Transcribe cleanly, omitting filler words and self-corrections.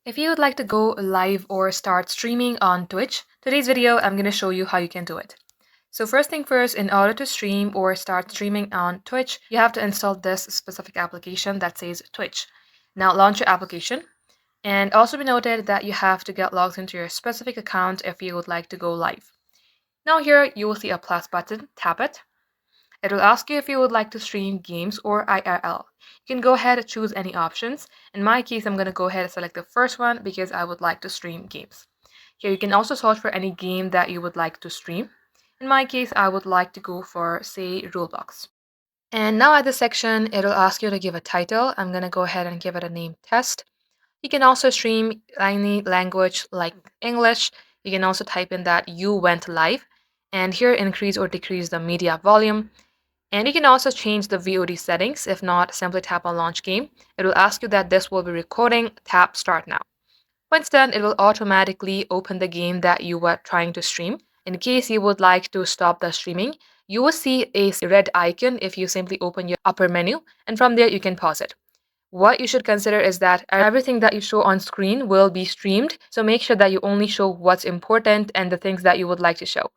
If you would like to go live or start streaming on Twitch, today's video I'm going to show you how you can do it. So first thing first, in order to stream or start streaming on Twitch, you have to install this specific application that says Twitch. Now launch your application, and also be noted that you have to get logged into your specific account if you would like to go live. Now here you will see a plus button, tap it. It will ask you if you would like to stream games or IRL. You can go ahead and choose any options. In my case, I'm going to go ahead and select the first one because I would like to stream games. Here you can also search for any game that you would like to stream. In my case, I would like to go for, say, Roblox. And now at this section, it'll ask you to give a title. I'm going to go ahead and give it a name, test. You can also stream any language like English. You can also type in that you went live. And here increase or decrease the media volume. And you can also change the VOD settings. If not, simply tap on launch game. It will ask you that this will be recording. Tap start now. Once done, it will automatically open the game that you were trying to stream. In case you would like to stop the streaming, you will see a red icon if you simply open your upper menu, and from there you can pause it. What you should consider is that everything that you show on screen will be streamed, so make sure that you only show what's important and the things that you would like to show.